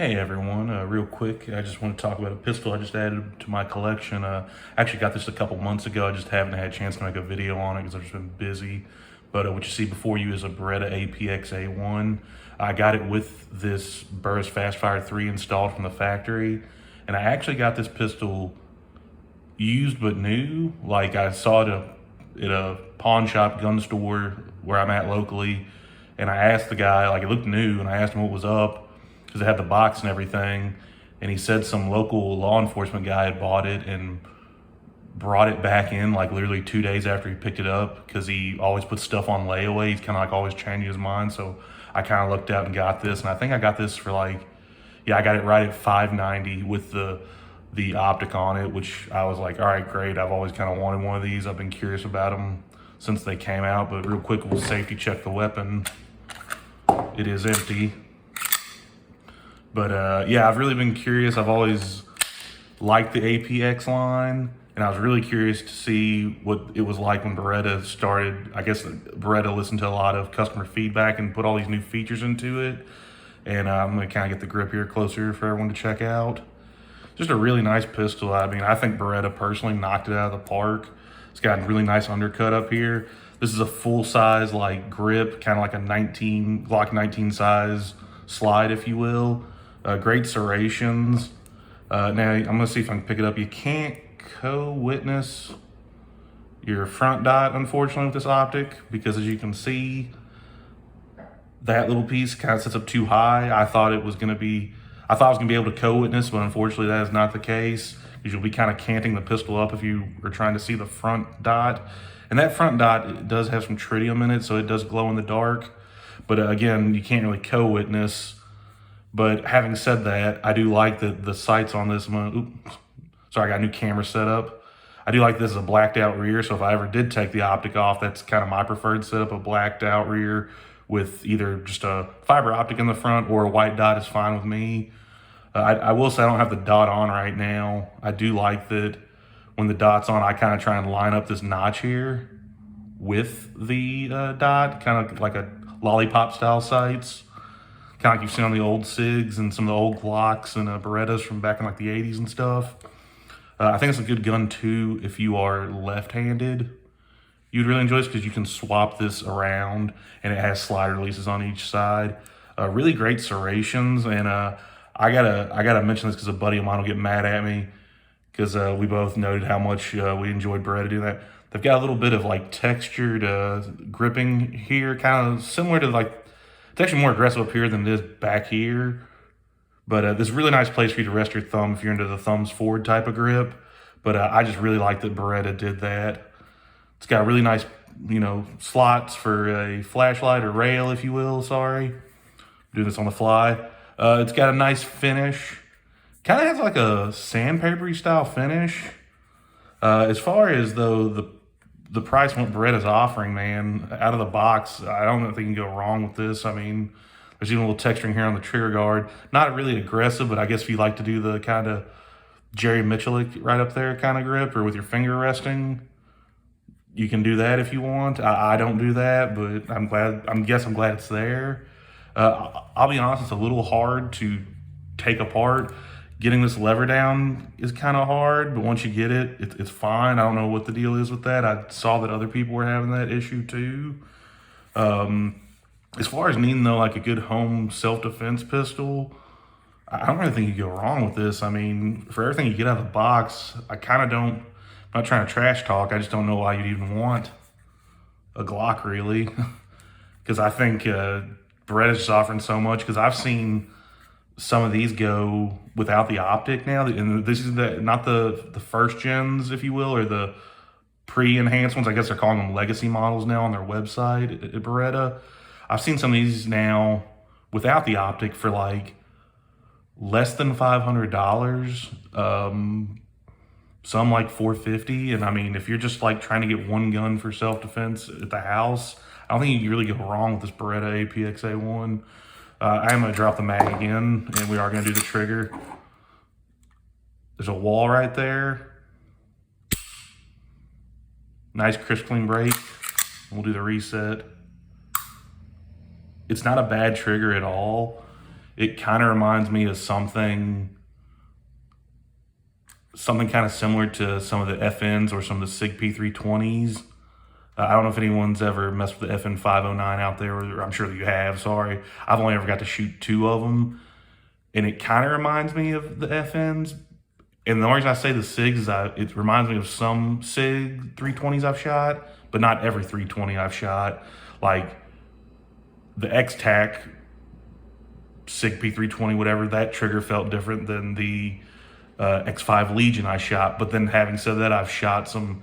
Hey everyone, real quick, I just want to talk about a pistol I just added to my collection. I actually got this a couple months ago. I just haven't had a chance to make a video on it because I've just been busy. But what you see before you is a Beretta APX A1. I got it with this Burris Fastfire 3 installed from the factory. And I actually got this pistol used but new. Like I saw it at a pawn shop gun store where I'm at locally. And I asked the guy, like it looked new, and I asked him what was up because it had the box and everything. And he said some local law enforcement guy had bought it and brought it back in like literally 2 days after he picked it up because he always puts stuff on layaway. He's kind of like always changing his mind. So I kind of looked out and got this. And I think I got this for like, yeah, I got it right at $590 with the optic on it, which I was like, all right, great. I've always kind of wanted one of these. I've been curious about them since they came out. But real quick, we'll safety check the weapon. It is empty. But yeah, I've really been curious. I've always liked the APX line, and I was really curious to see what it was like when Beretta started. I guess Beretta listened to a lot of customer feedback and put all these new features into it. And I'm gonna kind of get the grip here closer for everyone to check out. Just a really nice pistol. I mean, I think Beretta personally knocked it out of the park. It's got a really nice undercut up here. This is a full size like grip, kind of like a Glock 19 size slide, if you will. Great serrations. Now I'm gonna see if I can pick it up. You can't co-witness your front dot, unfortunately, with this optic, because as you can see, that little piece kind of sits up too high. I thought I was gonna be able to co-witness, but unfortunately that is not the case, because you'll be kind of canting the pistol up if you are trying to see the front dot. And that front dot, it does have some tritium in it, so it does glow in the dark. But again, you can't really co-witness. But having said that, I do like the sights on this. Sorry, I got a new camera set up. I do like this as a blacked out rear, so if I ever did take the optic off, that's kind of my preferred setup, a blacked out rear with either just a fiber optic in the front or a white dot is fine with me. I will say I don't have the dot on right now. I do like that when the dot's on, I kind of try and line up this notch here with the dot, kind of like a lollipop style sights. Kind of like you've seen on the old Sigs and some of the old Glocks and Berettas from back in like the 80s and stuff. I think it's a good gun too if you are left-handed. You'd really enjoy this because you can swap this around and it has slide releases on each side. Really great serrations, and I gotta mention this because a buddy of mine will get mad at me because we both noted how much we enjoyed Beretta doing that. They've got a little bit of like textured gripping here, kind of similar to like, it's actually more aggressive up here than it is back here. But this is a really nice place for you to rest your thumb if you're into the thumbs forward type of grip. But I just really like that Beretta did that. It's got really nice, slots for a flashlight or rail, if you will, sorry. Doing this on the fly. It's got a nice finish. Kind of has like a sandpapery style finish. As far as though the price what Beretta's offering, man, out of the box, I don't think you can go wrong with this. I mean, there's even a little texturing here on the trigger guard. Not really aggressive, but I guess if you like to do the kind of Jerry Michalik right up there kind of grip, or with your finger resting, you can do that if you want. I don't do that, but I'm glad it's there. I'll be honest, it's a little hard to take apart. Getting this lever down is kind of hard, but once you get it, it's fine. I don't know what the deal is with that. I saw that other people were having that issue too. As far as needing though, like a good home self-defense pistol, I don't really think you go wrong with this. I mean, for everything you get out of the box, I'm not trying to trash talk. I just don't know why you'd even want a Glock really. Because I think Beretta's just offering so much, because I've seen some of these go without the optic now, and this is not the first gens, if you will, or the pre-enhanced ones. I guess they're calling them legacy models now on their website at Beretta. I've seen some of these now without the optic for like less than $500. Some like $450, and I mean, if you're just like trying to get one gun for self-defense at the house, I don't think you can really go wrong with this Beretta APX A1. I am going to drop the mag again, and we are going to do the trigger. There's a wall right there. Nice crisp clean break. We'll do the reset. It's not a bad trigger at all. It kind of reminds me of something kind of similar to some of the FNs or some of the Sig P320s. I don't know if anyone's ever messed with the FN 509 out there, or I'm sure that you have, sorry. I've only ever got to shoot 2 of them, and it kind of reminds me of the FNs. And the only reason I say the SIGs is it reminds me of some SIG 320s I've shot, but not every 320 I've shot. Like the X-Tac Sig P320, whatever, that trigger felt different than the X5 Legion I shot. But then having said that, I've shot some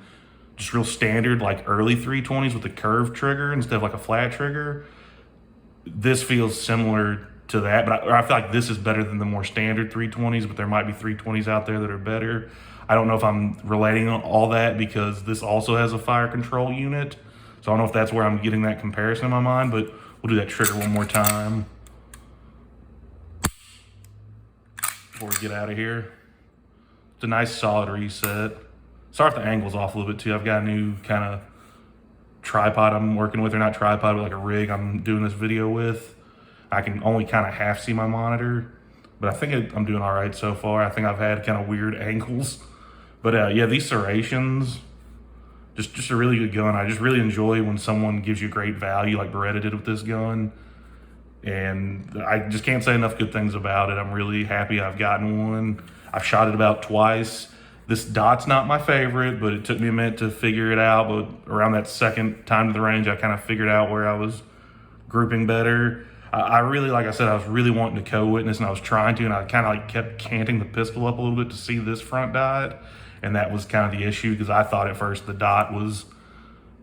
just real standard, like early 320s with a curved trigger instead of like a flat trigger. This feels similar to that, but I feel like this is better than the more standard 320s, but there might be 320s out there that are better. I don't know if I'm relating on all that because this also has a fire control unit. So I don't know if that's where I'm getting that comparison in my mind, but we'll do that trigger one more time before we get out of here. It's a nice solid reset. Sorry if the angle's off a little bit too. I've got a new kind of tripod I'm working with, or not tripod, but like a rig I'm doing this video with. I can only kind of half see my monitor, but I think I'm doing all right so far. I think I've had kind of weird angles, but yeah, these serrations, just a really good gun. I just really enjoy when someone gives you great value like Beretta did with this gun, and I just can't say enough good things about it. I'm really happy I've gotten one. I've shot it about twice. This dot's not my favorite, but it took me a minute to figure it out. But around that second time to the range, I kind of figured out where I was grouping better. I really, like I said, I was really wanting to co-witness, and I was trying to, and I kind of like kept canting the pistol up a little bit to see this front dot, and that was kind of the issue because I thought at first the dot was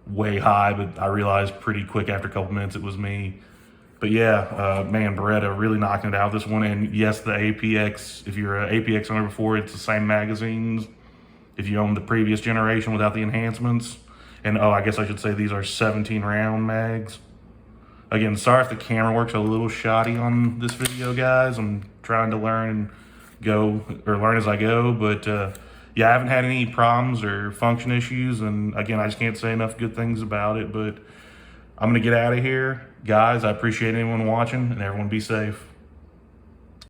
way high, but I realized pretty quick after a couple minutes it was me. But yeah, man, Beretta really knocking it out this one. And yes, the APX, if you're an APX owner before, it's the same magazines. If you own the previous generation without the enhancements. And oh, I guess I should say these are 17 round mags. Again, sorry if the camera works a little shoddy on this video, guys. I'm trying to learn as I go. But yeah, I haven't had any problems or function issues. And again, I just can't say enough good things about it. But I'm gonna get out of here. Guys, I appreciate anyone watching, and everyone be safe.